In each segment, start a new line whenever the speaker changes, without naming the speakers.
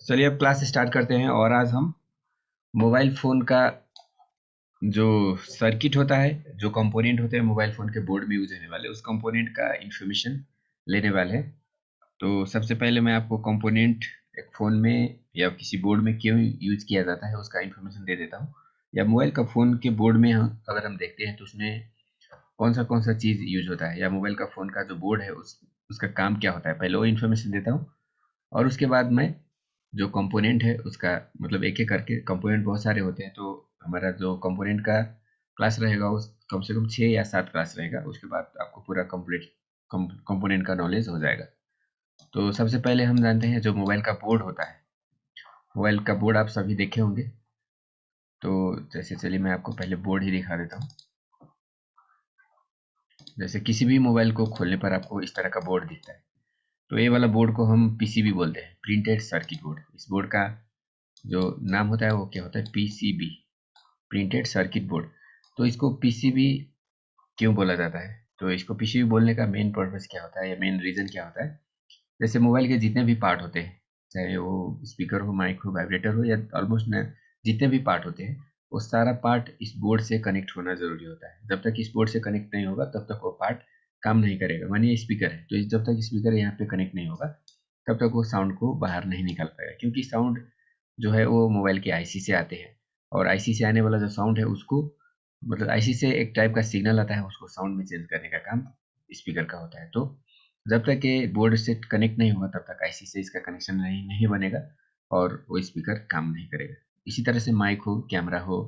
चलिए अब class start करते हैं। और आज हम मोबाइल फ़ोन का जो सर्किट होता है, जो कंपोनेंट होते हैं मोबाइल फ़ोन के बोर्ड में यूज होने वाले, उस कंपोनेंट का इंफॉर्मेशन लेने वाले हैं। तो सबसे पहले मैं आपको कंपोनेंट एक फ़ोन में या किसी बोर्ड में क्यों यूज किया जाता है उसका इंफॉर्मेशन दे देता हूँ। या मोबाइल का फ़ोन के बोर्ड में अगर हम देखते हैं तो उसमें कौन सा चीज़ यूज होता है, या मोबाइल का फ़ोन का जो बोर्ड है उसका काम क्या होता है, पहले वो इन्फॉर्मेशन देता हूँ। और उसके बाद मैं जो कंपोनेंट है उसका मतलब एक-एक करके, कंपोनेंट बहुत सारे होते हैं तो हमारा जो कंपोनेंट का क्लास रहेगा उस कम से कम 6 या 7 क्लास रहेगा। उसके बाद आपको पूरा कंप्लीट कंपोनेंट का नॉलेज हो जाएगा। तो सबसे पहले हम जानते हैं जो मोबाइल का बोर्ड होता है। मोबाइल का बोर्ड आप सभी देखे होंगे। तो जैसे चलिए मैं आपको पहले बोर्ड ही दिखा देता हूँ। जैसे किसी भी मोबाइल को खोलने पर आपको इस तरह का बोर्ड दिखता है। तो ये वाला बोर्ड को हम पीसीबी बोलते हैं, प्रिंटेड सर्किट बोर्ड। इस बोर्ड का जो नाम होता है वो क्या होता है, पीसीबी, प्रिंटेड सर्किट बोर्ड। तो इसको पीसीबी क्यों बोला जाता है, तो इसको पीसीबी बोलने का मेन पर्पस क्या होता है या मेन रीज़न क्या होता है। जैसे मोबाइल के जितने भी पार्ट होते हैं, चाहे वो स्पीकर हो, माइक हो, वाइब्रेटर हो, या ऑलमोस्ट न जितने भी पार्ट होते हैं, वो सारा पार्ट इस बोर्ड से कनेक्ट होना ज़रूरी होता है। जब तक इस बोर्ड से कनेक्ट नहीं होगा तब तक वो पार्ट काम नहीं करेगा। मानिए स्पीकर है, तो जब तक स्पीकर यहाँ पे कनेक्ट नहीं होगा तब तक वो साउंड को बाहर नहीं निकाल पाएगा, क्योंकि साउंड जो है वो मोबाइल के आईसी से आते हैं। और आईसी से आने वाला जो साउंड है उसको मतलब आईसी से एक टाइप का सिग्नल आता है, उसको साउंड में चेंज करने का काम स्पीकर का होता है। तो जब तक ये बोर्ड से कनेक्ट नहीं होगा तब तक आईसी से इसका कनेक्शन नहीं बनेगा और वो स्पीकर काम नहीं करेगा। इसी तरह से माइक हो, कैमरा हो,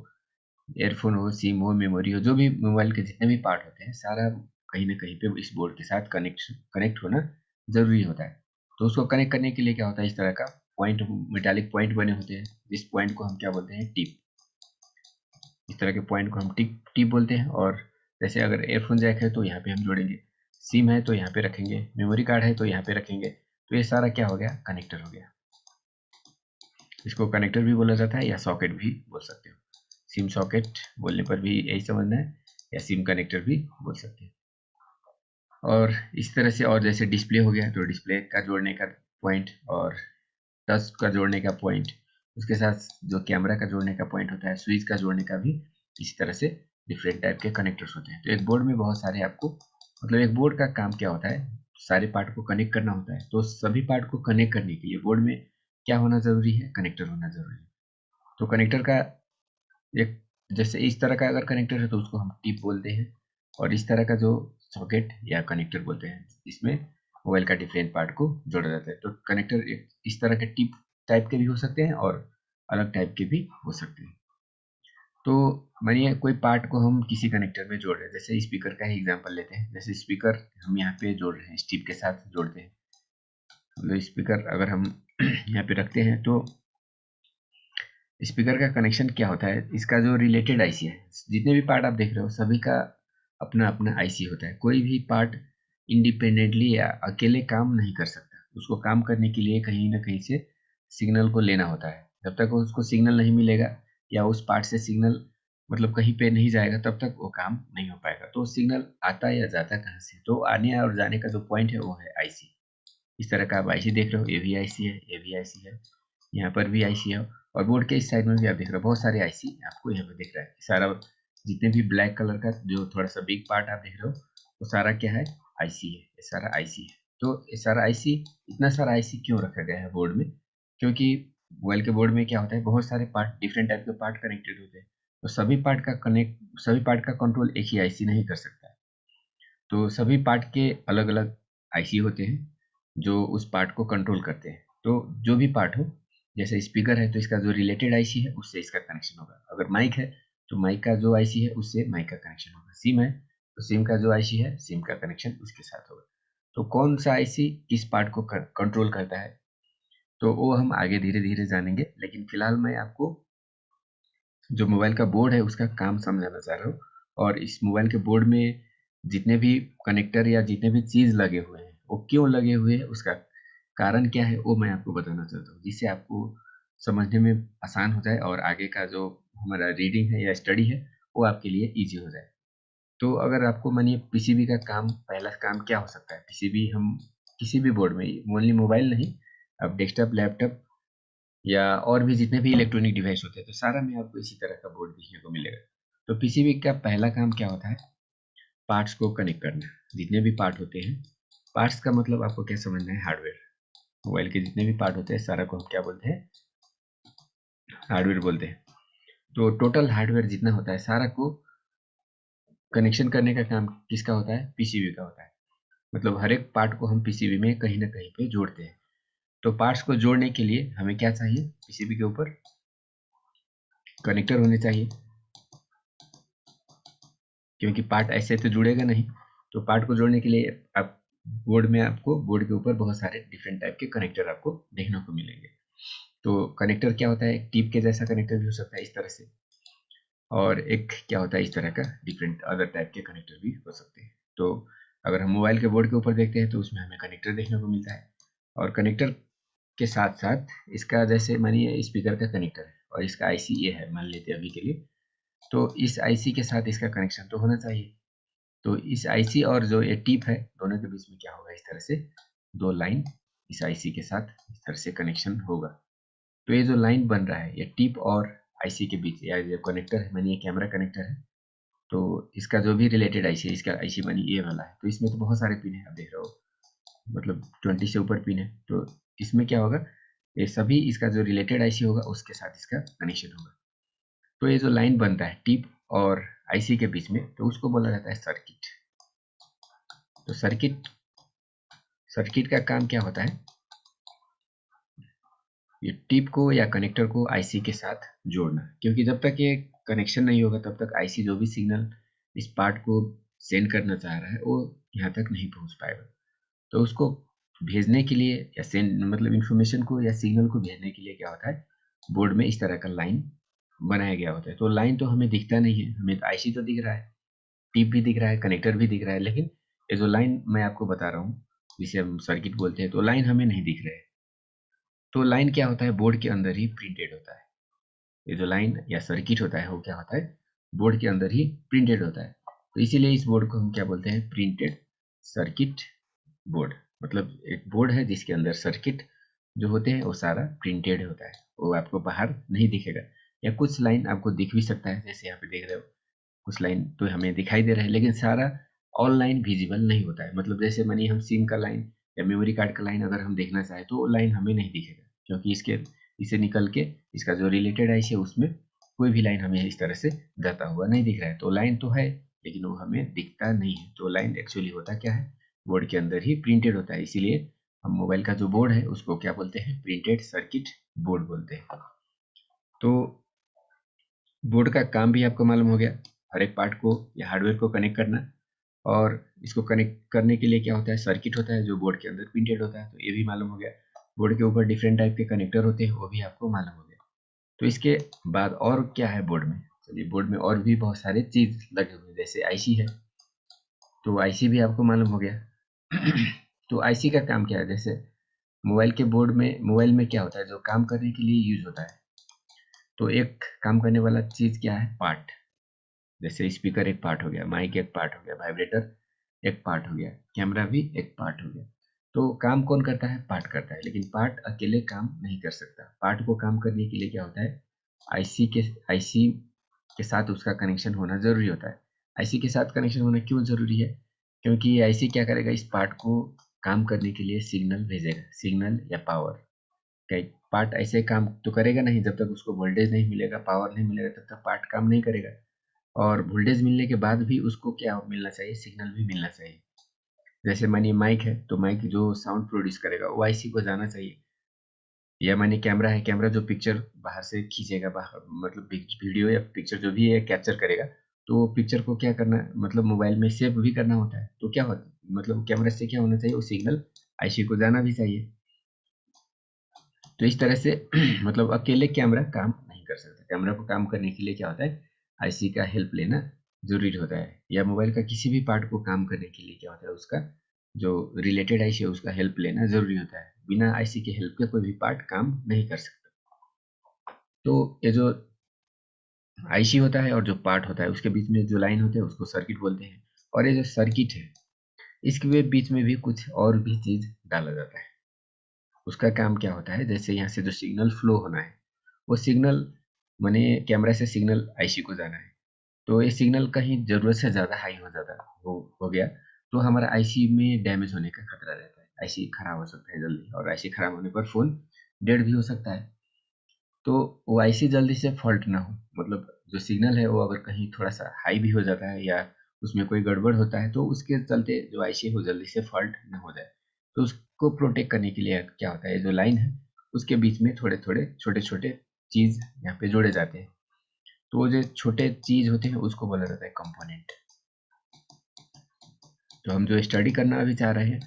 ईयरफोन हो, सिम हो, मेमोरी हो, जो भी मोबाइल के जितने भी पार्ट होते हैं सारा कहीं न कहीं पे इस बोर्ड के साथ कनेक्ट होना ज़रूरी होता है। तो उसको कनेक्ट करने के लिए क्या होता है, इस तरह का पॉइंट, मेटालिक पॉइंट बने होते हैं। इस पॉइंट को हम क्या बोलते हैं, टिप। इस तरह के पॉइंट को हम टिप टिप बोलते हैं। और जैसे अगर एयरफोन जैक है तो यहाँ पे हम जोड़ेंगे, सिम है तो यहाँ पे रखेंगे, मेमोरी कार्ड है तो यहाँ पे रखेंगे। तो ये सारा क्या हो गया, कनेक्टर हो गया। इसको कनेक्टर भी बोला जाता है या सॉकेट भी बोल सकते हो। सिम सॉकेट बोलने पर भी यही समझना है, या सिम कनेक्टर भी बोल सकते हैं। और इस तरह से, और जैसे डिस्प्ले हो गया तो डिस्प्ले का जोड़ने का पॉइंट, और टच का जोड़ने का पॉइंट, उसके साथ जो कैमरा का जोड़ने का पॉइंट होता है, स्विच का जोड़ने का भी इसी तरह से डिफरेंट टाइप के कनेक्टर्स होते हैं। तो एक बोर्ड में बहुत सारे आपको मतलब एक बोर्ड का काम क्या होता है, सारे पार्ट को कनेक्ट करना होता है। तो सभी पार्ट को कनेक्ट करने के लिए बोर्ड में क्या होना जरूरी है, कनेक्टर होना जरूरी है। तो कनेक्टर का एक, जैसे इस तरह का अगर कनेक्टर है तो उसको हम टिप बोलते हैं, और इस तरह का जो सॉकेट या कनेक्टर बोलते हैं, इसमें मोबाइल का डिफरेंट पार्ट को जोड़ा जाता है। तो कनेक्टर एक इस तरह के टिप टाइप के भी हो सकते हैं और अलग टाइप के भी हो सकते हैं। तो मानिए कोई पार्ट को हम किसी कनेक्टर में जोड़ रहे हैं, जैसे स्पीकर का ही एग्जांपल लेते हैं। जैसे स्पीकर हम यहाँ पे जोड़ रहे हैं, स्टिप के साथ जोड़ते हैं। मतलब स्पीकर अगर हम यहाँ पे रखते हैं तो स्पीकर का कनेक्शन क्या होता है, इसका जो रिलेटेड आईसी है, जितने भी पार्ट आप देख रहे हो सभी का अपना अपना आईसी होता है। कोई भी पार्ट इंडिपेंडेंटली या अकेले काम नहीं कर सकता। उसको काम करने के लिए कहीं ना कहीं से सिग्नल को लेना होता है। जब तक उसको सिग्नल नहीं मिलेगा या उस पार्ट से सिग्नल मतलब कहीं पे नहीं जाएगा तब तक वो काम नहीं हो पाएगा। तो सिग्नल आता या जाता कहाँ से, तो आने और जाने का जो पॉइंट है वो है आईसी। इस तरह का आप आईसी देख रहे हो, ये भी आईसी है, ये भी आईसी है, यहाँ पर भी आईसी है। और बोर्ड के इस साइड में भी आप देख रहे हो बहुत सारे आईसी आपको यहाँ पे दिख रहा है। सारा जितने भी ब्लैक कलर का जो थोड़ा सा बिग पार्ट आप देख रहे हो वो सारा क्या है, आईसी है। ये सारा आईसी है। तो ये सारा आईसी, इतना सारा आईसी क्यों रखा गया है बोर्ड में, क्योंकि मोबाइल के बोर्ड में क्या होता है, बहुत सारे पार्ट, डिफरेंट टाइप के पार्ट कनेक्टेड होते हैं। तो सभी पार्ट का कंट्रोल एक ही आईसी नहीं कर सकता है। तो सभी पार्ट के अलग अलग आईसी होते हैं जो उस पार्ट को कंट्रोल करते हैं। तो जो भी पार्ट हो, जैसे स्पीकर है तो इसका जो रिलेटेड आईसी है उससे इसका कनेक्शन होगा। अगर माइक है तो माइक का जो आईसी है उससे माइक का कनेक्शन होगा। सिम है तो सिम का जो आईसी है सिम का कनेक्शन उसके साथ होगा। तो कौन सा आईसी किस पार्ट को कंट्रोल करता है तो वो हम आगे धीरे धीरे जानेंगे। लेकिन फिलहाल मैं आपको जो मोबाइल का बोर्ड है उसका काम समझाना चाह रहा हूँ। और इस मोबाइल के बोर्ड में जितने भी कनेक्टर या जितने भी चीज़ लगे हुए हैं वो क्यों लगे हुए हैं, उसका कारण क्या है वो मैं आपको बताना चाहता हूँ, जिससे आपको समझने में आसान हो जाए और आगे का जो हमारा रीडिंग है या स्टडी है वो आपके लिए ईजी हो जाए। तो अगर आपको मानिए पीसीबी का काम, पहला काम क्या हो सकता है, पीसीबी हम किसी भी बोर्ड में, ओनली मोबाइल नहीं, आप डेस्कटॉप, लैपटॉप या और भी जितने भी इलेक्ट्रॉनिक डिवाइस होते हैं, तो सारा में आपको इसी तरह का बोर्ड देखने को मिलेगा। तो पीसीबी का पहला काम क्या होता है, पार्ट्स को कनेक्ट करना। जितने भी पार्ट होते हैं, पार्ट्स का मतलब आपको क्या समझना है, हार्डवेयर। मोबाइल के जितने भी पार्ट होते हैं सारा को हम क्या बोलते हैं, हार्डवेयर बोलते हैं। तो टोटल हार्डवेयर जितना होता है सारा को कनेक्शन करने का काम किसका होता है, पीसीबी का होता है। मतलब हर एक पार्ट को हम पीसीबी में कहीं ना कहीं पे जोड़ते हैं। तो पार्ट्स को जोड़ने के लिए हमें क्या चाहिए, पीसीबी के ऊपर कनेक्टर होने चाहिए, क्योंकि पार्ट ऐसे तो जुड़ेगा नहीं। तो पार्ट को जोड़ने के लिए आप बोर्ड में, आपको बोर्ड के ऊपर बहुत सारे डिफरेंट टाइप के कनेक्टर आपको देखने को मिलेंगे। तो कनेक्टर क्या होता है, एक टिप के जैसा कनेक्टर भी हो सकता है इस तरह से, और एक क्या होता है इस तरह का, डिफरेंट अदर टाइप के कनेक्टर भी हो सकते हैं। तो अगर हम मोबाइल के बोर्ड के ऊपर देखते हैं तो उसमें हमें कनेक्टर देखने को मिलता है, और कनेक्टर के साथ साथ इसका, जैसे मानिए स्पीकर का कनेक्टर है और इसका आईसी ये है मान लेते हैं अभी के लिए, तो इस आईसी के साथ इसका कनेक्शन तो होना चाहिए। तो इस आईसी और जो ये टिप है, दोनों के बीच में क्या होगा, इस तरह से दो लाइन इस आईसी के साथ इस तरह से कनेक्शन होगा। तो ये जो लाइन बन रहा है, ये टिप और आईसी के बीच, या जो कनेक्टर है मानिए कैमरा कनेक्टर है, तो इसका जो भी रिलेटेड आईसी है, इसका आईसी मानिए ये वाला है, तो इसमें तो बहुत सारे पिन है, आप देख रहे हो, मतलब 20 से ऊपर पिन है। तो इसमें क्या होगा, ये सभी इसका जो रिलेटेड आईसी होगा उसके साथ इसका कनेक्शन होगा। तो ये जो लाइन बनता है टिप और आईसी के बीच में, तो उसको बोला जाता है सर्किट। तो सर्किट सर्किट का काम क्या होता है, ये टिप को या कनेक्टर को आईसी के साथ जोड़ना, क्योंकि जब तक ये कनेक्शन नहीं होगा तब तक आईसी जो भी सिग्नल इस पार्ट को सेंड करना चाह रहा है वो यहाँ तक नहीं पहुँच पाएगा। तो उसको भेजने के लिए या सेंड मतलब इंफॉर्मेशन को या सिग्नल को भेजने के लिए क्या होता है, बोर्ड में इस तरह का लाइन बनाया गया होता है। तो लाइन तो हमें दिखता नहीं है, हमें तो आईसी तो दिख रहा है, टिप भी दिख रहा है, कनेक्टर भी दिख रहा है, लेकिन ये जो लाइन मैं आपको बता रहा हूँ जिसे हम सर्किट बोलते हैं, तो लाइन हमें नहीं दिख रहा है। तो लाइन क्या होता है, बोर्ड के अंदर ही प्रिंटेड होता है। ये जो लाइन या सर्किट होता है वो क्या होता है, बोर्ड के अंदर ही प्रिंटेड होता है। तो इसीलिए इस बोर्ड को हम क्या बोलते हैं, प्रिंटेड सर्किट बोर्ड। मतलब एक बोर्ड है जिसके अंदर सर्किट जो होते हैं वो सारा प्रिंटेड होता है, वो आपको बाहर नहीं दिखेगा। या कुछ लाइन आपको दिख भी सकता है, जैसे यहाँ पे देख रहे हो कुछ लाइन तो हमें दिखाई दे रहा है, लेकिन सारा ऑनलाइन विजिबल नहीं होता है। मतलब जैसे मानिए हम सिम का लाइन या मेमोरी कार्ड का लाइन अगर हम देखना चाहें तो वो लाइन हमें नहीं दिखेगा, क्योंकि इसे निकल के इसका जो रिलेटेड आईसी है उसमें कोई भी लाइन हमें इस तरह से जाता हुआ नहीं दिख रहा है। तो लाइन तो है लेकिन वो हमें दिखता नहीं है। तो लाइन एक्चुअली होता क्या है, बोर्ड के अंदर ही प्रिंटेड होता है। इसीलिए हम मोबाइल का जो बोर्ड है उसको क्या बोलते हैं, प्रिंटेड सर्किट बोर्ड बोलते हैं। तो बोर्ड का काम भी आपको मालूम हो गया, हर एक पार्ट को या हार्डवेयर को कनेक्ट करना, और इसको कनेक्ट करने के लिए क्या होता है, सर्किट होता है जो बोर्ड के अंदर प्रिंटेड होता है, तो ये भी मालूम हो गया। बोर्ड के ऊपर डिफरेंट टाइप के कनेक्टर होते हैं, वो भी आपको मालूम हो गया। तो इसके बाद और क्या है बोर्ड में, चलिए बोर्ड में और भी बहुत सारे चीज लगे हुए हैं, जैसे आईसी है, तो आईसी भी आपको मालूम हो गया। तो आईसी का काम क्या है, जैसे मोबाइल के बोर्ड में, मोबाइल में क्या होता है जो काम करने के लिए यूज होता है, तो एक काम करने वाला चीज क्या है, पार्ट। जैसे स्पीकर एक पार्ट हो गया, माइक एक पार्ट हो गया, वाइब्रेटर एक पार्ट हो गया, कैमरा भी एक पार्ट हो गया। तो काम कौन करता है, पार्ट करता है, लेकिन पार्ट अकेले काम नहीं कर सकता। पार्ट को काम करने के लिए क्या होता है, आईसी के साथ उसका कनेक्शन होना जरूरी होता है। आईसी के साथ कनेक्शन होना क्यों जरूरी है, क्योंकि ये आईसी क्या करेगा, इस पार्ट को काम करने के लिए सिग्नल भेजेगा, सिग्नल या पावर। कई पार्ट ऐसे काम तो करेगा नहीं, जब तक उसको वोल्टेज नहीं मिलेगा, पावर नहीं मिलेगा, तब तक पार्ट काम नहीं करेगा। और वोल्टेज मिलने के बाद भी उसको क्या मिलना चाहिए, सिग्नल भी मिलना चाहिए। जैसे मानिए माइक है, तो माइक जो साउंड प्रोड्यूस करेगा वो आईसी को जाना चाहिए। या मानिए कैमरा है, कैमरा जो पिक्चर बाहर से खींचेगा, बाहर मतलब वीडियो या पिक्चर जो भी है कैप्चर करेगा, तो पिक्चर को क्या करना, मतलब मोबाइल में सेव भी करना होता है। तो क्या होता है, मतलब कैमरा से क्या होना चाहिए, वो सिग्नल आईसी को जाना भी चाहिए। तो इस तरह से मतलब अकेले कैमरा काम नहीं कर सकता। कैमरा को काम करने के लिए क्या होता है, आईसी का हेल्प लेना जरूरी होता है। या मोबाइल का किसी भी पार्ट को काम करने के लिए क्या होता है, उसका जो रिलेटेड आईसी है उसका हेल्प लेना जरूरी होता है। बिना आईसी के हेल्प के कोई भी पार्ट काम नहीं कर सकता। तो ये जो आईसी होता है और जो पार्ट होता है उसके बीच में जो लाइन होते हैं उसको सर्किट बोलते हैं। और ये जो सर्किट है इसके बीच में भी कुछ और भी चीज डाला जाता है। उसका काम क्या होता है, जैसे यहाँ से जो सिग्नल फ्लो होना है वो सिग्नल माने कैमरा से सिग्नल आईसी को जाना है, तो ये सिग्नल कहीं ज़रूरत से ज़्यादा हाई हो गया तो हमारा आईसी में डैमेज होने का खतरा रहता है, आईसी खराब हो सकता है जल्दी, और आईसी खराब होने पर फ़ोन डेड भी हो सकता है। तो वो आईसी जल्दी से फॉल्ट ना हो, मतलब जो सिग्नल है वो अगर कहीं थोड़ा सा हाई भी हो जाता है या उसमें कोई गड़बड़ होता है तो उसके चलते जो आईसी है वो जल्दी से फॉल्ट ना हो जाए। तो उसको प्रोटेक्ट करने के लिए क्या होता है, जो लाइन है उसके बीच में थोड़े थोड़े छोटे छोटे चीज़ यहाँ पे जोड़े जाते हैं, तो वो जो छोटे चीज़ होते हैं उसको बोला जाता है कंपोनेंट। तो हम जो स्टडी करना अभी चाह रहे हैं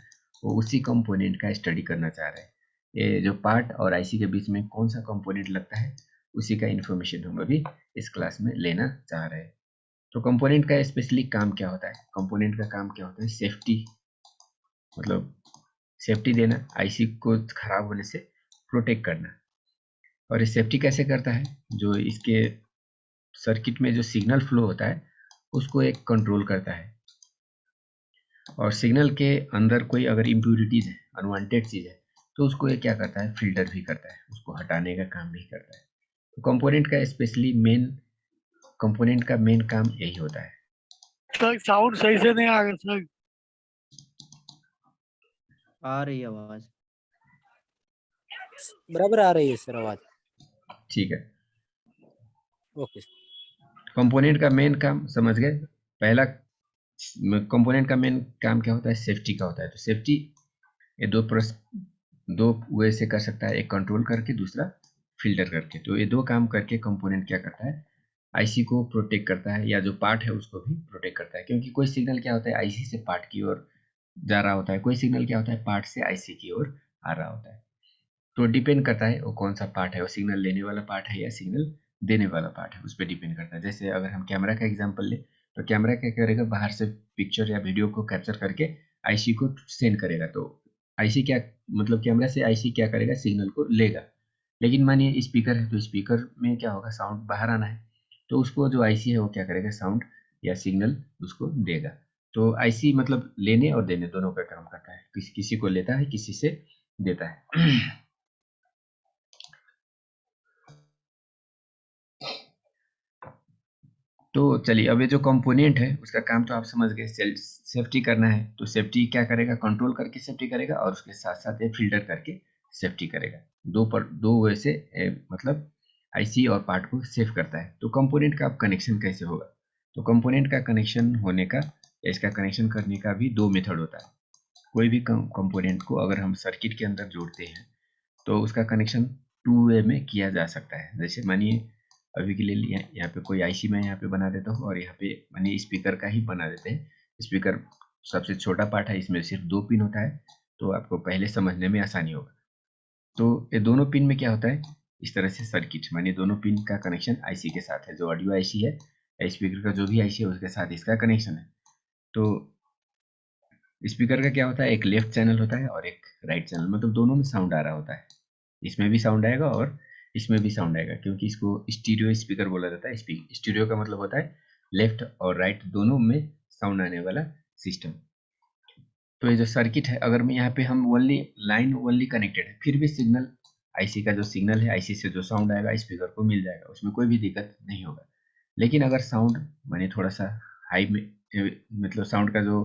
वो उसी कंपोनेंट का स्टडी करना चाह रहे हैं। ये जो पार्ट और आईसी के बीच में कौन सा कंपोनेंट लगता है उसी का इन्फॉर्मेशन हम अभी इस क्लास में लेना चाह रहे हैं। तो कंपोनेंट का स्पेशली काम क्या होता है, कंपोनेंट का काम क्या होता है, सेफ्टी, मतलब सेफ्टी देना, आईसी को खराब होने से प्रोटेक्ट करना। और ये सेफ्टी कैसे करता है, जो इसके सर्किट में जो सिग्नल फ्लो होता है उसको एक कंट्रोल करता है, और सिग्नल के अंदर कोई अगर इम्प्यूरिटीज है, अनवांटेड चीज है, तो उसको ये क्या करता है, फिल्टर भी करता है, उसको हटाने का काम भी करता है। तो कंपोनेंट का स्पेशली मेन कंपोनेंट का मेन काम यही होता है।
सर साउंड सही से नहीं आ रहा सर।
आ रही है आवाज,
बराबर आ रही है सर आवाज।
ठीक है,
ओके।
कंपोनेंट का मेन काम समझ गए। पहला कंपोनेंट का मेन काम क्या होता है, सेफ्टी का होता है। तो सेफ्टी ये दो वे से कर सकता है, एक कंट्रोल करके दूसरा फिल्टर करके। तो ये दो काम करके कंपोनेंट क्या करता है, आईसी को प्रोटेक्ट करता है, या जो पार्ट है उसको भी प्रोटेक्ट करता है। क्योंकि कोई सिग्नल क्या होता है आईसी से पार्ट की ओर जा रहा होता है, कोई सिग्नल क्या होता है पार्ट से आईसी की ओर आ रहा होता है। तो डिपेंड करता है वो कौन सा पार्ट है, वो सिग्नल लेने वाला पार्ट है या सिग्नल देने वाला पार्ट है, उस पर डिपेंड करता है। जैसे अगर हम कैमरा का एग्जांपल ले, तो कैमरा क्या करेगा, बाहर से पिक्चर या वीडियो को कैप्चर करके आईसी को सेंड करेगा। तो आईसी क्या, मतलब कैमरा से आईसी क्या करेगा, सिग्नल को लेगा। लेकिन मानिए स्पीकर है, तो स्पीकर में क्या होगा, साउंड बाहर आना है, तो उसको जो आईसी है वो क्या करेगा, साउंड या सिग्नल उसको देगा। तो आईसी मतलब लेने और देने दोनों का काम करता है, किसी को लेता है, किसी से देता है। तो चलिए, अब ये जो कंपोनेंट है उसका काम तो आप समझ गए, सेफ्टी करना है। तो सेफ्टी क्या करेगा, कंट्रोल करके सेफ्टी करेगा, और उसके साथ साथ ये फिल्टर करके सेफ्टी करेगा। दो वे से मतलब आईसी और पार्ट को सेफ करता है। तो कंपोनेंट का अब कनेक्शन कैसे होगा, तो कंपोनेंट का कनेक्शन होने का, इसका कनेक्शन करने का भी दो मेथड होता है। कोई भी कंपोनेंट को अगर हम सर्किट के अंदर जोड़ते हैं तो उसका कनेक्शन टू वे में किया जा सकता है। जैसे मानिए अभी के लिए यहाँ पे कोई आईसी मैं यहाँ पे बना देता हूँ, और यहाँ पे मानिए स्पीकर का ही बना देते हैं। स्पीकर सबसे छोटा पार्ट है, इसमें सिर्फ दो पिन होता है, तो आपको पहले समझने में आसानी होगा। तो ये दोनों पिन में क्या होता है, इस तरह से सर्किट, मानिए दोनों पिन का कनेक्शन आईसी के साथ है, जो ऑडियो आईसी है या स्पीकर का जो भी आईसी है उसके साथ इसका कनेक्शन है। तो स्पीकर का क्या होता है, एक लेफ्ट चैनल होता है और एक राइट चैनल, मतलब दोनों में साउंड आ रहा होता है। इसमें भी साउंड आएगा और इसमें भी साउंड आएगा, क्योंकि इसको स्टीरियो स्पीकर बोला जाता है। स्टीरियो का मतलब होता है लेफ्ट और राइट दोनों में साउंड आने वाला सिस्टम। तो ये जो सर्किट है, अगर मैं यहाँ पे हम लाइन ओनली कनेक्टेड है, फिर भी सिग्नल आईसी का जो सिग्नल है, आईसी से जो साउंड आएगा स्पीकर को मिल जाएगा, उसमें कोई भी दिक्कत नहीं होगा। लेकिन अगर साउंड माने थोड़ा सा हाई में, मतलब साउंड का जो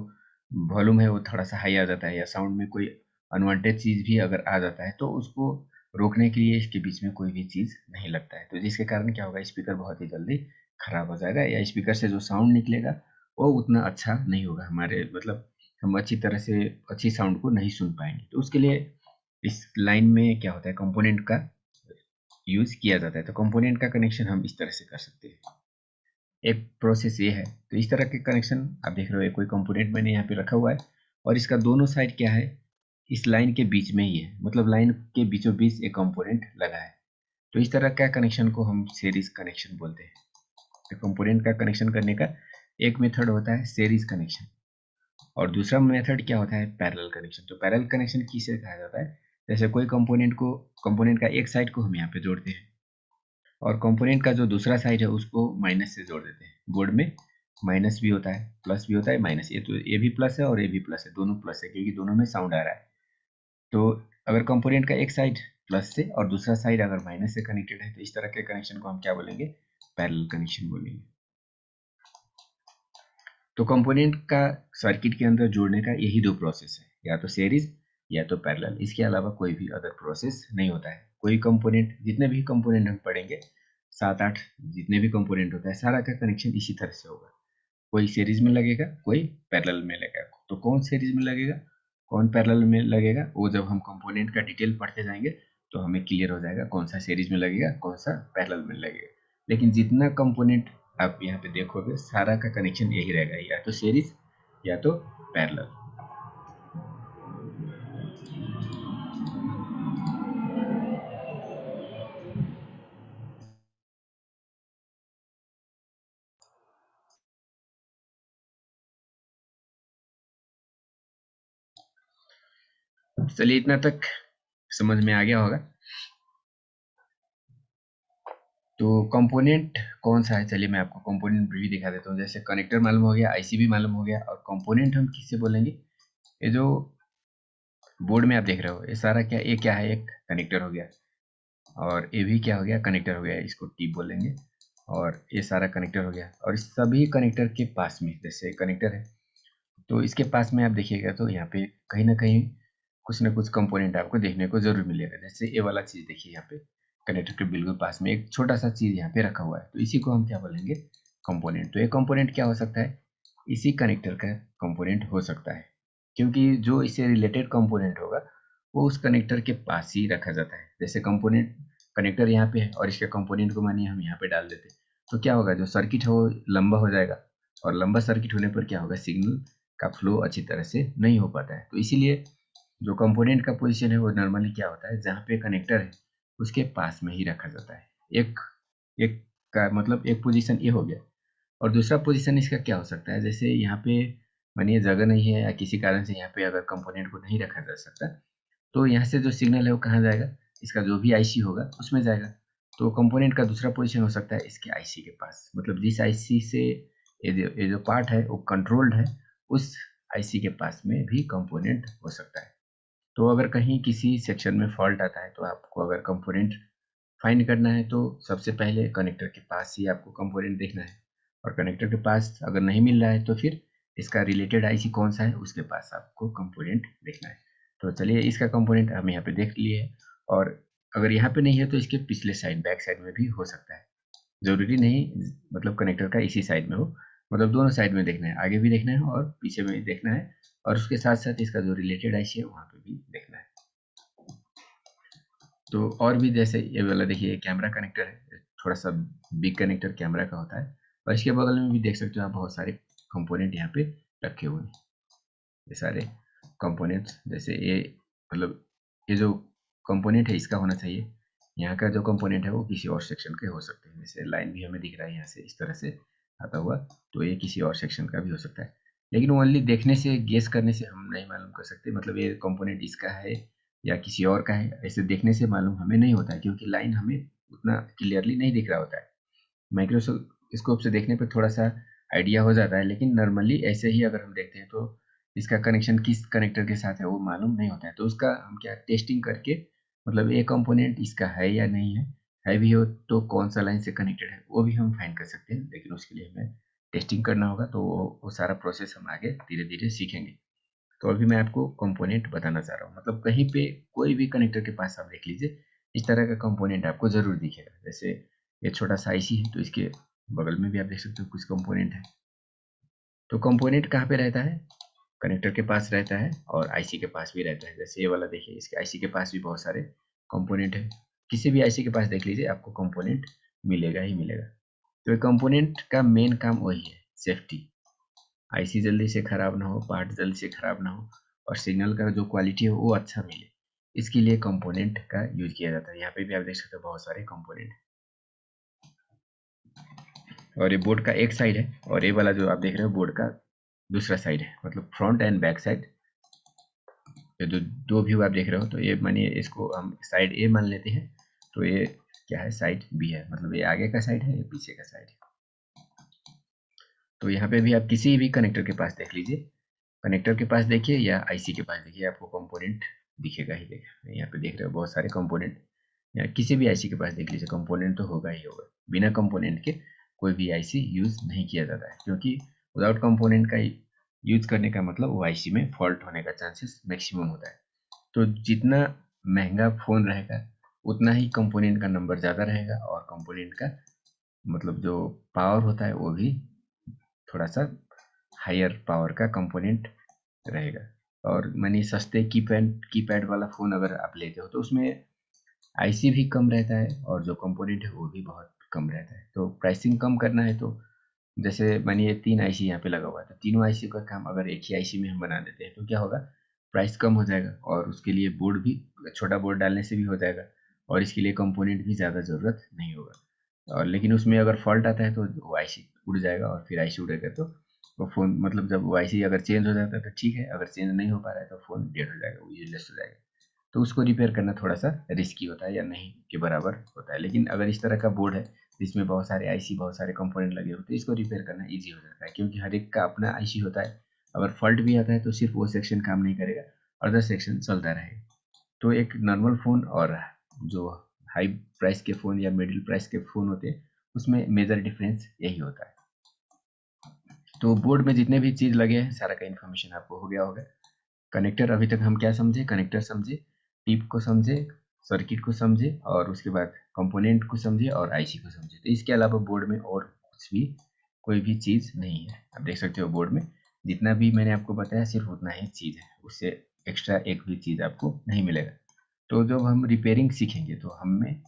वॉल्यूम है वो थोड़ा सा हाई आ जाता है, या साउंड में कोई अनवांटेड चीज़ भी अगर आ जाता है, तो उसको रोकने के लिए इसके बीच में कोई भी चीज़ नहीं लगता है। तो जिसके कारण क्या होगा, स्पीकर बहुत ही जल्दी खराब हो जाएगा, या स्पीकर से जो साउंड निकलेगा वो उतना अच्छा नहीं होगा, हमारे मतलब हम अच्छी तरह से अच्छी साउंड को नहीं सुन पाएंगे। तो उसके लिए इस लाइन में क्या होता है, कंपोनेंट का यूज किया जाता है। तो कंपोनेंट का कनेक्शन हम इस तरह से कर सकते हैं। एक प्रोसेस ये है, तो इस तरह के कनेक्शन आप देख रहे हो, कोई कंपोनेंट मैंने यहाँ पे रखा हुआ है और इसका दोनों साइड क्या है, इस लाइन के बीच में ही है, मतलब लाइन के बीचों बीच एक कंपोनेंट लगा है। तो इस तरह का कनेक्शन को हम सीरीज कनेक्शन बोलते हैं। तो कंपोनेंट का कनेक्शन करने का एक मेथड होता है सीरीज कनेक्शन, और दूसरा मेथड क्या होता है, पैरेलल कनेक्शन। तो पैरेलल कनेक्शन किसे कहा जाता है, जैसे कोई कंपोनेंट का एक साइड को हम यहाँ पे जोड़ते हैं, और कंपोनेंट का जो दूसरा साइड है उसको माइनस से जोड़ देते हैं। बोर्ड में माइनस भी होता है, प्लस भी होता है, माइनस, ये तो ये भी प्लस है और ये भी प्लस है, दोनों प्लस है क्योंकि दोनों में साउंड आ रहा है। तो अगर कंपोनेंट का एक साइड प्लस से और दूसरा साइड अगर माइनस से कनेक्टेड है तो इस तरह के कनेक्शन को हम क्या बोलेंगे, पैरेलल कनेक्शन बोलेंगे। तो कंपोनेंट का सर्किट के अंदर जोड़ने का यही दो प्रोसेस है, या तो सीरीज या तो पैरेलल। इसके अलावा कोई भी अदर प्रोसेस नहीं होता है। कोई कंपोनेंट, जितने भी कंपोनेंट हम पढ़ेंगे 7-8 जितने भी कंपोनेंट होता है, सारा का कनेक्शन इसी तरह से होगा। कोई सीरीज में लगेगा, कोई पैरेलल में लगेगा। तो कौन सीरीज में लगेगा, कौन पैरेलल में लगेगा, वो जब हम कंपोनेंट का डिटेल पढ़ते जाएंगे तो हमें क्लियर हो जाएगा कौन सा सीरीज में लगेगा, कौन सा पैरेलल में लगेगा। लेकिन जितना कंपोनेंट आप यहाँ पे देखोगे सारा का कनेक्शन यही रहेगा, या तो सीरीज या तो पैरेलल। चलिए इतना तक समझ में आ गया होगा। तो कंपोनेंट कौन सा है, चलिए मैं आपको कंपोनेंट भी दिखा देता हूँ। जैसे कनेक्टर मालूम हो गया, आईसी भी मालूम हो गया, और कंपोनेंट हम किससे बोलेंगे, ये जो बोर्ड में आप देख रहे हो ये सारा क्या, ये क्या है, एक कनेक्टर हो गया, और ये भी क्या हो गया, कनेक्टर हो गया, इसको टिप बोलेंगे। और ये सारा कनेक्टर हो गया, और इस सभी कनेक्टर के पास में, जैसे कनेक्टर है तो इसके पास में आप देखिएगा तो यहाँ पे कहीं ना कहीं कुछ ना कुछ कंपोनेंट आपको देखने को जरूर मिलेगा। जैसे ये वाला चीज देखिए, यहाँ पे कनेक्टर के बिल्कुल पास में एक छोटा सा चीज यहाँ पे रखा हुआ है, तो इसी को हम क्या बोलेंगे, कंपोनेंट। तो ये कंपोनेंट क्या हो सकता है, इसी कनेक्टर का कंपोनेंट हो सकता है, क्योंकि जो इससे रिलेटेड कंपोनेंट होगा वो उस कनेक्टर के पास ही रखा जाता है। जैसे कंपोनेंट, कनेक्टर यहाँ पे है और इसके कंपोनेंट को मानिए हम यहाँ पे डाल देते, तो क्या होगा, जो सर्किट है वो लंबा हो जाएगा, और लंबा सर्किट होने पर क्या होगा, सिग्नल का फ्लो अच्छी तरह से नहीं हो पाता है। तो इसीलिए जो कंपोनेंट का पोजीशन है वो नॉर्मली क्या होता है, जहाँ पे कनेक्टर है उसके पास में ही रखा जाता है। एक एक का मतलब एक पोजीशन ये हो गया, और दूसरा पोजीशन इसका क्या हो सकता है, जैसे यहाँ पे मानिए जगह नहीं है या किसी कारण से यहाँ पे अगर कंपोनेंट को नहीं रखा जा सकता, तो यहाँ से जो सिग्नल है वो कहाँ जाएगा, इसका जो भी आईसी होगा उसमें जाएगा। तो कंपोनेंट का दूसरा पोजीशन हो सकता है इसके आईसी के पास, मतलब जिस आईसी से ये जो पार्ट है वो कंट्रोल्ड है, उस आईसी के पास में भी कंपोनेंट हो सकता है। तो अगर कहीं किसी सेक्शन में फॉल्ट आता है तो आपको अगर कंपोनेंट फाइंड करना है तो सबसे पहले कनेक्टर के पास ही आपको कंपोनेंट देखना है, और कनेक्टर के पास अगर नहीं मिल रहा है तो फिर इसका रिलेटेड आईसी कौन सा है उसके पास आपको कंपोनेंट देखना है। तो चलिए इसका कंपोनेंट हम यहाँ पे देख लिए है, और अगर यहाँ पे नहीं है तो इसके पिछले साइड, बैक साइड में भी हो सकता है। जरूरी नहीं मतलब कनेक्टर का इसी साइड में हो, मतलब दोनों साइड में देखना है, आगे भी देखना है और पीछे में भी देखना है, और उसके साथ साथ इसका जो रिलेटेड आईसी है वहाँ पे भी देखना है। तो और भी जैसे ये वाला देखिए कैमरा कनेक्टर है, थोड़ा सा बिग कनेक्टर कैमरा का होता है, और इसके बगल में भी देख सकते हो आप बहुत सारे कंपोनेंट यहाँ पे रखे हुए हैं। ये सारे कंपोनेंट्स, जैसे ये मतलब ये जो कंपोनेंट है इसका होना चाहिए, यहाँ का जो कंपोनेंट है वो किसी और सेक्शन के हो सकते हैं। जैसे लाइन भी हमें दिख रहा है यहाँ से इस तरह से आता हुआ, तो ये किसी और सेक्शन का भी हो सकता है। लेकिन ओनली देखने से, गेस करने से हम नहीं मालूम कर सकते, मतलब ये कंपोनेंट इसका है या किसी और का है, ऐसे देखने से मालूम हमें नहीं होता है, क्योंकि लाइन हमें उतना क्लियरली नहीं दिख रहा होता है। माइक्रोस्कोप से देखने पर थोड़ा सा आइडिया हो जाता है, लेकिन नॉर्मली ऐसे ही अगर हम देखते हैं तो इसका कनेक्शन किस कनेक्टर के साथ है वो मालूम नहीं होता है। तो उसका हम क्या टेस्टिंग करके, मतलब ये कंपोनेंट इसका है या नहीं है भी हो तो कौन सा लाइन से कनेक्टेड है वो भी हम फाइंड कर सकते हैं, लेकिन उसके लिए हमें टेस्टिंग करना होगा। तो वो सारा प्रोसेस हम आगे धीरे धीरे सीखेंगे। तो अभी मैं आपको कंपोनेंट बताना चाह रहा हूँ, मतलब कहीं पे कोई भी कनेक्टर के पास आप देख लीजिए इस तरह का कंपोनेंट आपको जरूर दिखेगा। जैसे ये छोटा सा आईसी है तो इसके बगल में भी आप देख सकते हो कुछ कंपोनेंट है। तो कंपोनेंट कहाँ पे रहता है, कनेक्टर के पास रहता है और आईसी के पास भी रहता है। जैसे ये वाला देखिए, इसके आईसी के पास भी बहुत सारे कंपोनेंट है, किसी भी आईसी के पास देख लीजिए आपको कंपोनेंट मिलेगा ही मिलेगा। तो ये कंपोनेंट का मेन काम वही है, सेफ्टी। आईसी जल्दी से खराब ना हो, पार्ट जल्दी से खराब ना हो, और सिग्नल का जो क्वालिटी है वो अच्छा मिले, इसके लिए कंपोनेंट का यूज किया जाता है। यहाँ पे भी आप देख सकते हो बहुत सारे कंपोनेंट, और ये बोर्ड का एक साइड है, और ये वाला जो आप देख रहे हो बोर्ड का दूसरा साइड है, मतलब फ्रंट एंड बैक साइड। ये जो दो व्यू आप देख रहे हो, तो ये मानिए इसको हम साइड ए मान लेते हैं, तो ये क्या है, साइड बी है, मतलब ये आगे का साइड है, ये पीछे का साइड है। तो यहाँ पे भी आप किसी भी कनेक्टर के पास देख लीजिए, कनेक्टर के पास देखिए या आईसी के पास देखिए, आपको कंपोनेंट दिखेगा ही देगा। यहाँ पे देख रहे हो बहुत सारे कंपोनेंट, या किसी भी आईसी के पास देख लीजिए कंपोनेंट तो होगा ही होगा। बिना कंपोनेंट के कोई भी आईसी यूज नहीं किया जाता है, क्योंकि विदाउट कंपोनेंट का यूज करने का मतलब वो आईसी में फॉल्ट होने का चांसेस मैक्सिमम होता है। तो जितना महंगा फ़ोन रहेगा उतना ही कंपोनेंट का नंबर ज़्यादा रहेगा, और कंपोनेंट का मतलब जो पावर होता है वो भी थोड़ा सा हायर पावर का कंपोनेंट रहेगा। और मानिए सस्ते कीपैड वाला फ़ोन अगर आप लेते हो तो उसमें आईसी भी कम रहता है और जो कंपोनेंट है वो भी बहुत कम रहता है। तो प्राइसिंग कम करना है तो जैसे मानिए 3 आईसी यहाँ पे लगा हुआ है, तो तीनों आईसी का काम अगर एक ही आईसी में हम बना देते हैं तो क्या होगा, प्राइस कम हो जाएगा, और उसके लिए बोर्ड भी छोटा बोर्ड डालने से भी हो जाएगा, और इसके लिए कंपोनेंट भी ज़्यादा ज़रूरत नहीं होगा। और लेकिन उसमें अगर फॉल्ट आता है तो वो आईसी उड़ जाएगा, और फिर आईसी उड़ेगा तो वो फ़ोन मतलब जब वो आईसी अगर चेंज हो जाता है तो ठीक है, अगर चेंज नहीं हो पा रहा है तो फ़ोन डेड हो जाएगा, वो यूजलेस हो जाएगा। तो उसको रिपेयर करना थोड़ा सा रिस्की होता है, या नहीं के बराबर होता है। लेकिन अगर इस तरह का बोर्ड है जिसमें बहुत सारे आईसी बहुत सारे कंपोनेंट लगे होते हैं, इसको रिपेयर करना इजी हो जाता है, क्योंकि हर एक का अपना आईसी होता है। अगर फॉल्ट भी आता है तो सिर्फ वो सेक्शन काम नहीं करेगा, अदर सेक्शन चलता रहेगा। तो एक नॉर्मल फ़ोन और जो हाई प्राइस के फ़ोन या मिडिल प्राइस के फ़ोन होते हैं उसमें मेजर डिफरेंस यही होता है। तो बोर्ड में जितने भी चीज़ लगे हैं सारा का इन्फॉर्मेशन आपको हो गया होगा। कनेक्टर अभी तक हम क्या समझे, कनेक्टर समझे, टिप को समझे, सर्किट को समझे, और उसके बाद कंपोनेंट को समझे और आईसी को समझे। तो इसके अलावा बोर्ड में और कुछ भी कोई भी चीज़ नहीं है। आप देख सकते हो बोर्ड में जितना भी मैंने आपको बताया सिर्फ उतना ही चीज़ है, उससे एक्स्ट्रा एक भी चीज़ आपको नहीं मिलेगा। तो जब हम रिपेयरिंग सीखेंगे तो हमें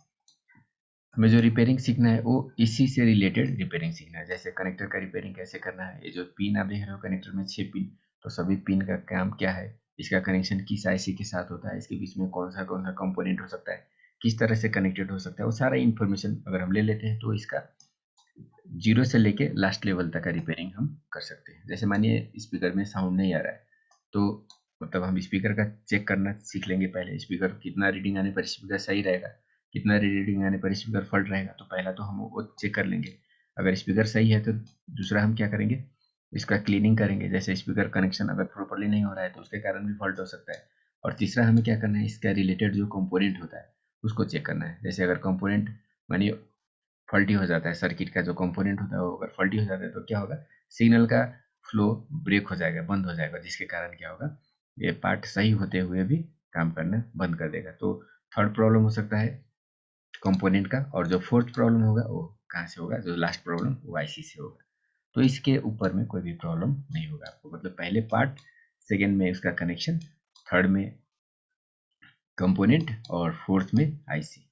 जो रिपेयरिंग सीखना है वो इसी से रिलेटेड रिपेयरिंग सीखना है। जैसे कनेक्टर का रिपेयरिंग कैसे करना है, ये जो पिन आप देख रहे हो कनेक्टर में 6 पिन, तो सभी पिन का काम क्या है, इसका कनेक्शन किस आईसी के साथ होता है, इसके बीच में कौन सा कंपोनेंट हो सकता है, किस तरह से कनेक्टेड हो सकता है, वो सारा इन्फॉर्मेशन अगर हम ले लेते हैं तो इसका जीरो से लेके लास्ट लेवल तक का रिपेयरिंग हम कर सकते हैं। जैसे मानिए स्पीकर में साउंड नहीं आ रहा है, तो मतलब हम स्पीकर का चेक करना सीख लेंगे। पहले स्पीकर कितना रीडिंग आने पर स्पीकर सही रहेगा, कितना रीडिंग आने पर स्पीकर फॉल्ट रहेगा, तो पहला तो हम वो चेक कर लेंगे। अगर स्पीकर सही है तो दूसरा हम क्या करेंगे, इसका क्लीनिंग करेंगे। जैसे स्पीकर कनेक्शन अगर प्रॉपरली नहीं हो रहा है तो उसके कारण भी फॉल्ट हो सकता है। और तीसरा हमें क्या करना है, इसका रिलेटेड जो कंपोनेंट होता है उसको चेक करना है। जैसे अगर कंपोनेंट मानिए फॉल्टी हो जाता है, सर्किट का जो कंपोनेंट होता है वो अगर फॉल्टी हो जाता है तो क्या होगा, सिग्नल का फ्लो ब्रेक हो जाएगा, बंद हो जाएगा, जिसके कारण क्या होगा, ये पार्ट सही होते हुए भी काम करना बंद कर देगा। तो थर्ड प्रॉब्लम हो सकता है कंपोनेंट का, और जो फोर्थ प्रॉब्लम होगा वो कहाँ से होगा, जो लास्ट प्रॉब्लम वो आईसी से होगा। तो इसके ऊपर में कोई भी प्रॉब्लम नहीं होगा आपको, मतलब पहले पार्ट, सेकेंड में उसका कनेक्शन, थर्ड में कंपोनेंट, और फोर्थ में आईसी।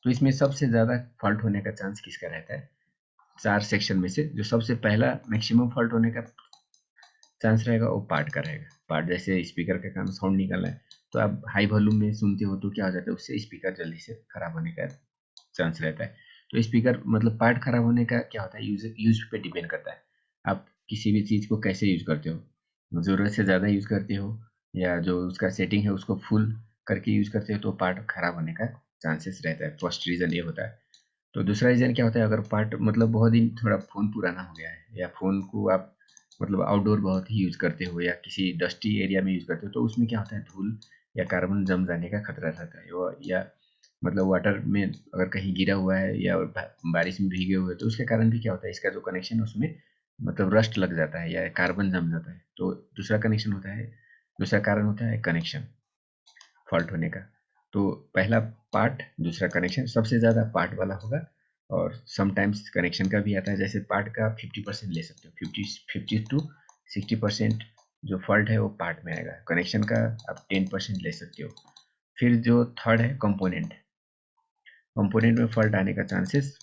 तो इसमें सबसे ज़्यादा फॉल्ट होने का चांस किसका रहता है, 4 सेक्शन में से जो सबसे पहला मैक्सिमम फॉल्ट होने का चांस रहेगा वो पार्ट का रहेगा। पार्ट जैसे स्पीकर का काम साउंड निकालना है, तो आप हाई वॉल्यूम में सुनते हो तो क्या हो जाता है, उससे स्पीकर जल्दी से खराब होने का चांस रहता है। तो स्पीकर मतलब पार्ट खराब होने का क्या होता है, यूज पे डिपेंड करता है। आप किसी भी चीज़ को कैसे यूज करते हो, ज़रूरत से ज़्यादा यूज करते हो या जो उसका सेटिंग है उसको फुल करके यूज करते हो तो पार्ट खराब होने का चांसेस रहता है। फर्स्ट रीज़न ये होता है। तो दूसरा रीज़न क्या होता है, अगर पार्ट मतलब बहुत दिन थोड़ा फ़ोन पुराना हो गया है, या फ़ोन को आप मतलब आउटडोर बहुत ही यूज़ करते हो या किसी डस्टी एरिया में यूज़ करते हो, तो उसमें क्या होता है, धूल या कार्बन जम जाने का खतरा रहता है। या मतलब वाटर में अगर कहीं गिरा हुआ है या बारिश में भीगे हुए, तो उसके कारण भी क्या होता है, इसका जो कनेक्शन है उसमें मतलब रस्ट लग जाता है या कार्बन जम जाता है। तो दूसरा कारण होता है कनेक्शन फॉल्ट होने का। तो पहला पार्ट, दूसरा कनेक्शन, सबसे ज़्यादा पार्ट वाला होगा, और समटाइम्स कनेक्शन का भी आता है। जैसे पार्ट का 50% ले सकते हो, 50 टू 60% जो फॉल्ट है वो पार्ट में आएगा। कनेक्शन का आप 10% ले सकते हो। फिर जो थर्ड है कंपोनेंट, कंपोनेंट में फॉल्ट आने का चांसेस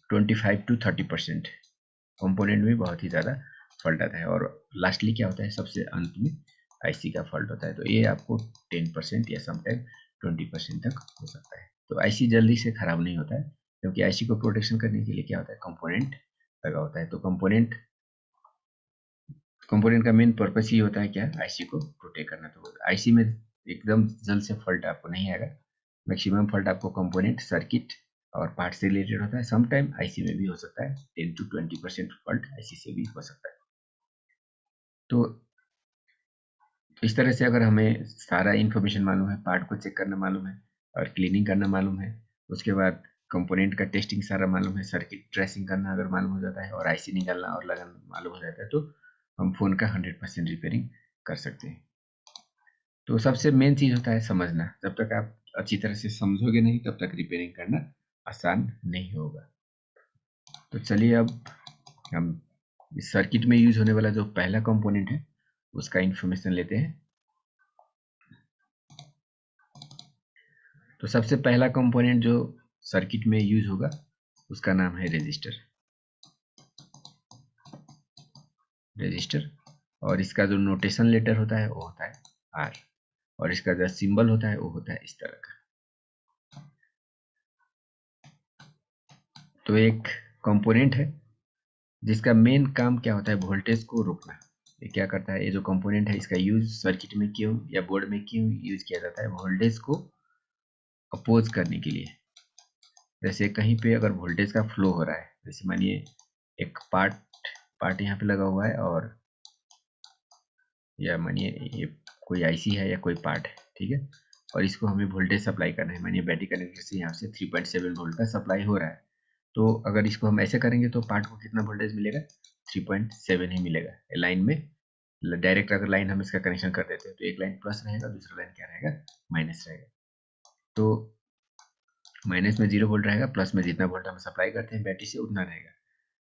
25 टू 30%, कंपोनेंट में बहुत ही ज़्यादा फॉल्ट आता है। और लास्टली क्या होता है, सबसे अंत में आईसी का फॉल्ट होता है। तो ये आपको 10% या समटाइम 20% तक हो सकता है। तो आईसी जल्दी से खराब नहीं होता है, क्योंकि आईसी को प्रोटेक्शन करने के लिए क्या होता है, कंपोनेंट लगा होता है। तो कंपोनेंट का मेन पर्पस ही होता है क्या, आईसी को प्रोटेक्ट करना। तो आईसी में एकदम जल्द से फॉल्ट आपको नहीं आएगा। मैक्सिमम फॉल्ट आपको कंपोनेंट, सर्किट और पार्ट से रिलेटेड होता है। समटाइम आईसी में भी हो सकता है, 10 टू 20% फॉल्ट आईसी से भी हो सकता है। तो तो इस तरह से अगर हमें सारा इन्फॉर्मेशन मालूम है, पार्ट को चेक करना मालूम है और क्लीनिंग करना मालूम है, उसके बाद कंपोनेंट का टेस्टिंग सारा मालूम है, सर्किट ट्रेसिंग करना अगर मालूम हो जाता है और आईसी निकालना और लगाना मालूम हो जाता है, तो हम फ़ोन का 100% रिपेयरिंग कर सकते हैं। तो सबसे मेन चीज़ होता है समझना। जब तक आप अच्छी तरह से समझोगे नहीं तब तक रिपेयरिंग करना आसान नहीं होगा। तो चलिए अब हम इस सर्किट में यूज होने वाला जो पहला कंपोनेंट है उसका इंफॉर्मेशन लेते हैं। तो सबसे पहला कंपोनेंट जो सर्किट में यूज होगा उसका नाम है रेजिस्टर। रेजिस्टर, और इसका जो नोटेशन लेटर होता है वो होता है आर, और इसका जो सिंबल होता है वो होता है इस तरह का। तो एक कंपोनेंट है जिसका मेन काम क्या होता है, वोल्टेज को रोकना। ये क्या करता है, ये जो कंपोनेंट है इसका यूज सर्किट में क्यों या बोर्ड में क्यों यूज किया जाता है, वोल्टेज को अपोज करने के लिए। जैसे कहीं पे अगर वोल्टेज का फ्लो हो रहा है, जैसे मानिए एक पार्ट यहाँ पे लगा हुआ है, और या मानिए ये कोई आईसी है या कोई पार्ट है, ठीक है, और इसको हमें वोल्टेज सप्लाई करना है। मानिए बैटरी कनेक्टर से यहाँ से 3.7 वोल्ट का सप्लाई हो रहा है। तो अगर इसको हम ऐसे करेंगे तो पार्ट को कितना वोल्टेज मिलेगा, 3.7 ही मिलेगा। लाइन में डायरेक्ट अगर लाइन हम इसका कनेक्शन कर देते हैं तो एक लाइन प्लस रहेगा, दूसरा लाइन क्या रहेगा, माइनस रहेगा। तो माइनस में 0 वोल्ट रहेगा, प्लस में जितना वोल्ट हम सप्लाई करते हैं बैटरी से उतना रहेगा।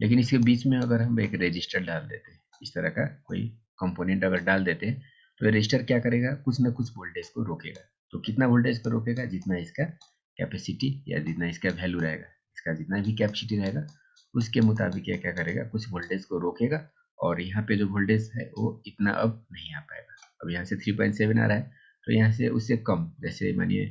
लेकिन इसके बीच में अगर हम एक रेजिस्टर डाल देते हैं, इस तरह का कोई कंपोनेंट अगर डाल देते हैं, तो रेजिस्टर क्या करेगा, कुछ ना कुछ वोल्टेज को रोकेगा। तो कितना वोल्टेज को रोकेगा, जितना इसका कैपेसिटी या जितना इसका वैल्यू रहेगा, इसका जितना भी कैपेसिटी रहेगा उसके मुताबिक ये क्या करेगा, कुछ वोल्टेज को रोकेगा। और यहाँ पे जो वोल्टेज है वो इतना अब नहीं आ पाएगा। अब यहाँ से 3.7 आ रहा है, तो यहाँ से उससे कम, जैसे मानिए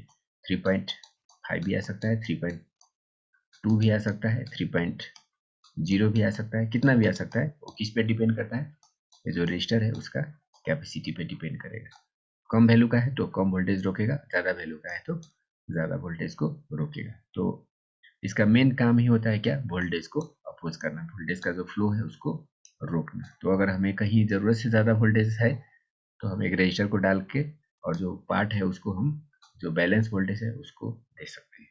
3.5 भी आ सकता है, 3.2 भी आ सकता है, 3.0 भी आ सकता है, कितना भी आ सकता है। वो किस पे डिपेंड करता है, ये जो रजिस्टर है उसका कैपेसिटी पे डिपेंड करेगा। कम वैल्यू का है तो कम वोल्टेज रोकेगा, ज़्यादा वैल्यू का है तो ज़्यादा वोल्टेज को रोकेगा। तो इसका मेन काम ही होता है क्या, वोल्टेज को अपोज करना, वोल्टेज का जो फ्लो है उसको रोकना। तो अगर हमें कहीं ज़रूरत से ज़्यादा वोल्टेज है तो हम एक रजिस्टर को डाल के और जो पार्ट है उसको हम जो बैलेंस वोल्टेज है उसको दे सकते हैं।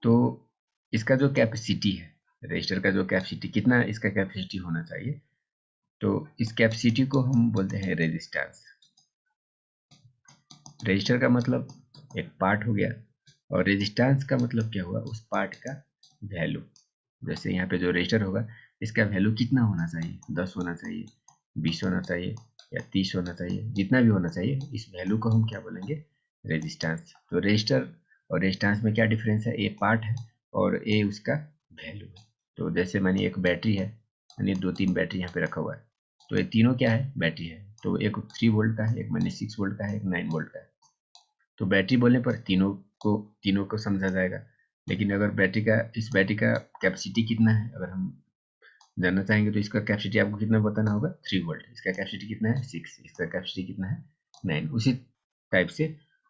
तो इसका जो कैपेसिटी है, रजिस्टर का जो कैपेसिटी, कितना इसका कैपेसिटी होना चाहिए, तो इस कैपेसिटी को हम बोलते हैं रेजिस्टेंस। रजिस्टर का मतलब एक पार्ट हो गया, और रेजिस्टेंस का मतलब क्या हुआ, उस पार्ट का वैल्यू। जैसे यहाँ पे जो रजिस्टर होगा इसका वैल्यू कितना होना चाहिए, 10 होना चाहिए, 20 होना चाहिए या 30 होना चाहिए, जितना भी होना चाहिए, इस वैल्यू को हम क्या बोलेंगे, रेजिस्टेंस। तो रजिस्टर और रेजिस्टेंस में क्या डिफरेंस है, ए पार्ट है और ए उसका वैल्यू है। तो जैसे मानिए एक बैटरी है, यानी 2-3 बैटरी यहाँ पे रखा हुआ है, तो ये तीनों क्या है, बैटरी है। तो एक 3 वोल्ट का है, एक मानिए 6 वोल्ट का है, एक 9 वोल्ट का है। तो बैटरी बोलने पर तीनों को समझा जाएगा। लेकिन अगर इस बैटरी का कैपेसिटी कितना है अगर हम जानना चाहेंगे, तो इसका कैपेसिटी आपको कितना बताना होगा, 3 वोल्ट। इसका कैपेसिटी कितना है, 6। इसका कैपेसिटी कितना है, 9। उसी टाइप से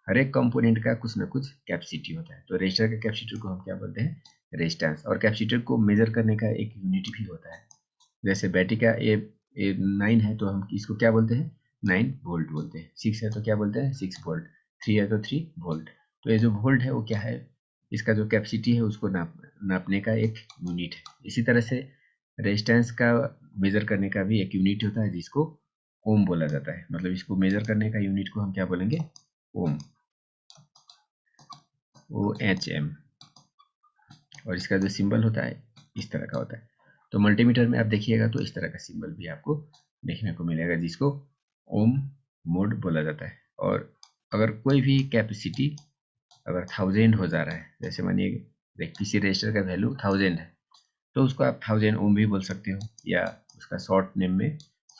हर एक कंपोनेंट का कुछ ना कुछ कैपेसिटी होता है। तो रजिस्टर का कैपेसिटर को हम क्या बोलते हैं, रेजिस्टेंस। और कैपेसिटर को मेजर करने का एक यूनिट भी होता है। जैसे बैटरी का ए 9 है तो हम इसको क्या बोलते हैं, 9 वोल्ट बोलते हैं। 6 है तो क्या बोलते हैं, 6 वोल्ट। 3 है तो 3 वोल्ट। तो ये जो वोल्ट है वो क्या है, इसका जो कैपेसिटी है उसको नापने का एक यूनिट है। इसी तरह से रेजिस्टेंस का मेजर करने का भी एक यूनिट होता है जिसको ओम बोला जाता है। मतलब इसको मेजर करने का यूनिट को हम क्या बोलेंगे, ओम, OHM। और इसका जो सिंबल होता है इस तरह का होता है। तो मल्टीमीटर में आप देखिएगा तो इस तरह का सिंबल भी आपको देखने को मिलेगा जिसको ओम मोड बोला जाता है। और अगर कोई भी कैपेसिटी अगर 1000 हो जा रहा है, जैसे मानिए किसी रजिस्टर का वैल्यू 1000 है, तो उसको आप 1000 ओम भी बोल सकते हो, या उसका शॉर्ट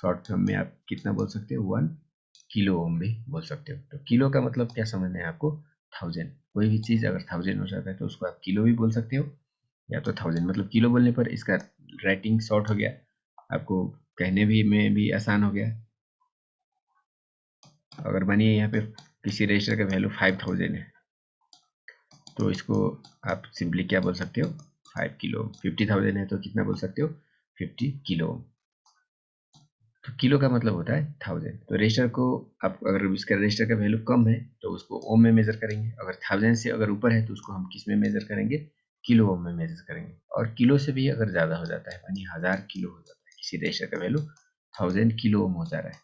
फॉर्म में आप कितना बोल सकते हो, 1 किलो ओम भी बोल सकते हो। तो किलो का मतलब क्या समझना है आपको, 1000। कोई भी चीज़ अगर 1000 हो जाता है तो उसको आप किलो भी बोल सकते हो, या तो 1000। मतलब किलो बोलने पर इसका राइटिंग शॉर्ट हो गया, आपको कहने भी में भी आसान हो गया। अगर मानिए यहाँ पे किसी रजिस्टर का वैल्यू 5000 है तो इसको आप सिंपली क्या बोल सकते हो, 5 किलो। 50,000 है तो कितना बोल सकते हो, 50 किलो। तो किलो का मतलब होता है 1000। तो रजिस्टर को आप अगर इसका रजिस्टर का वैल्यू कम है तो उसको ओम में मेजर करेंगे, अगर 1000 से अगर ऊपर है तो उसको हम किस में मेजर करेंगे, किलो ओम में मेजर करेंगे। और किलो से भी अगर ज़्यादा हो जाता है, यानी 1000 किलो हो जाता है, किसी रजिस्टर का वैल्यू 1000 किलो ओम हो जा रहा है,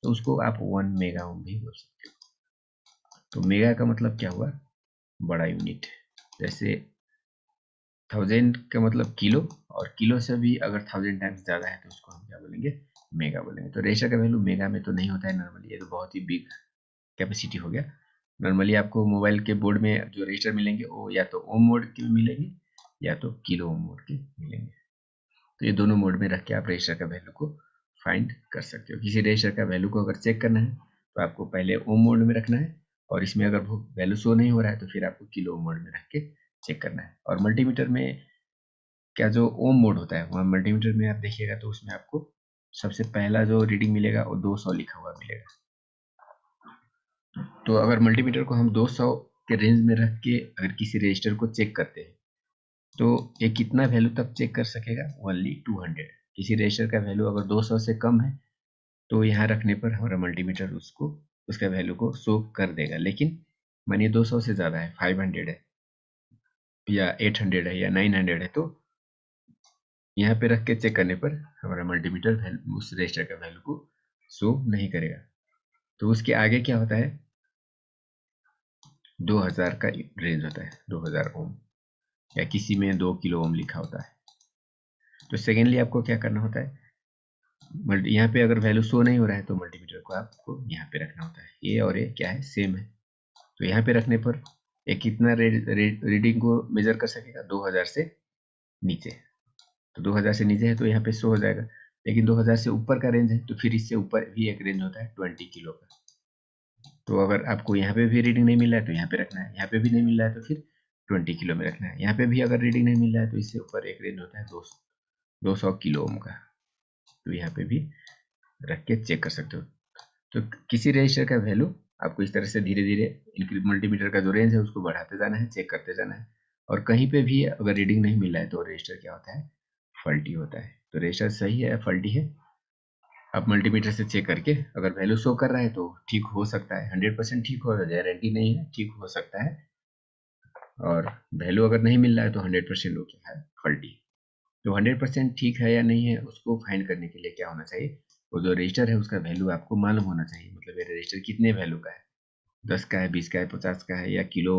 तो उसको आप 1 मेगा ओम भी बोल सकते हो। तो मेगा का मतलब क्या हुआ, बड़ा यूनिट। जैसे 1000 का मतलब किलो, और किलो से भी अगर 1000 टाइम्स ज़्यादा है तो उसको हम क्या बोलेंगे, मेगा बोलेंगे। तो रजिस्टर का वैल्यू मेगा में तो नहीं होता है नॉर्मली, ये तो बहुत ही बिग कैपेसिटी हो गया। नॉर्मली आपको मोबाइल के बोर्ड में जो रजिस्टर मिलेंगे वो या तो ओम मोड के मिलेंगे या तो किलो ओम मोड के मिलेंगे। तो ये दोनों मोड में रख के आप रजिस्टर का वैल्यू को फाइंड कर सकते हो। किसी रजिस्टर का वैल्यू को अगर चेक करना है तो आपको पहले ओम मोड में रखना है, और इसमें अगर वो वैल्यू शो नहीं हो रहा है तो फिर आपको किलो ओम मोड में रख के चेक करना है। और मल्टीमीटर में क्या जो ओम मोड होता है, वहाँ मल्टीमीटर में आप देखिएगा तो उसमें आपको सबसे पहला जो रीडिंग मिलेगा वो 200 लिखा हुआ मिलेगा। तो अगर मल्टीमीटर को हम 200 के रेंज में रख के अगर किसी रजिस्टर को चेक करते हैं तो ये कितना वैल्यू तक चेक कर सकेगा, ओनली 200। किसी रजिस्टर का वैल्यू अगर 200 से कम है तो यहाँ रखने पर हमारा मल्टीमीटर उसको उसका वैल्यू को शो कर देगा। लेकिन मानिए 200 से ज़्यादा है, 500 है या 800 है या 900 है, तो यहाँ पे रख के चेक करने पर हमारा मल्टीमीटर उस रजिस्टर का वैल्यू को शो नहीं करेगा। तो उसके आगे क्या होता है, 2000 का रेंज होता है, 2000 ओम, या किसी में 2 किलो ओम लिखा होता है। तो सेकेंडली आपको क्या करना होता है, यहाँ पे अगर वैल्यू शो नहीं हो रहा है तो मल्टीमीटर को आपको यहाँ पे रखना होता है। ये और ये क्या है, सेम है। तो यहाँ पे रखने पर एक कितना रीडिंग को मेजर कर सकेगा, 2000 से नीचे। तो 2000 से नीचे है तो यहाँ पे शो हो जाएगा, लेकिन 2000 से ऊपर का रेंज है तो फिर इससे ऊपर भी एक रेंज होता है 20 किलो का। तो अगर आपको यहाँ पे भी रीडिंग नहीं मिल रहा है तो यहाँ पे रखना है, यहाँ पे भी नहीं मिल रहा है तो फिर 20 किलो में रखना है। यहाँ पे भी अगर रीडिंग नहीं मिल रहा है तो इससे ऊपर एक रेंज होता है 200 किलो ओम का, तो यहाँ पे भी रख के चेक कर सकते हो। तो किसी रजिस्टर का वैल्यू आपको इस तरह से धीरे धीरे मल्टीमीटर का जो रेंज है उसको बढ़ाते जाना है, चेक करते जाना है। और कहीं पे भी अगर रीडिंग नहीं मिल रहा है तो रजिस्टर क्या होता है, फॉल्टी होता है। तो रजिस्टर सही है या फॉल्टी है, आप मल्टीमीटर से चेक करके अगर वैल्यू शो कर रहा है तो ठीक हो सकता है, 100% ठीक होगा, गारंटी नहीं है, ठीक हो सकता है। और वैल्यू अगर नहीं मिल रहा है तो 100% वो क्या है, फॉल्टी। तो 100% ठीक है या नहीं है उसको फाइंड करने के लिए क्या होना चाहिए, वो जो रजिस्टर है उसका वैल्यू आपको मालूम होना चाहिए। मतलब ये रजिस्टर कितने वैल्यू का है, 10 का है, 20 का है, 50 का है या किलो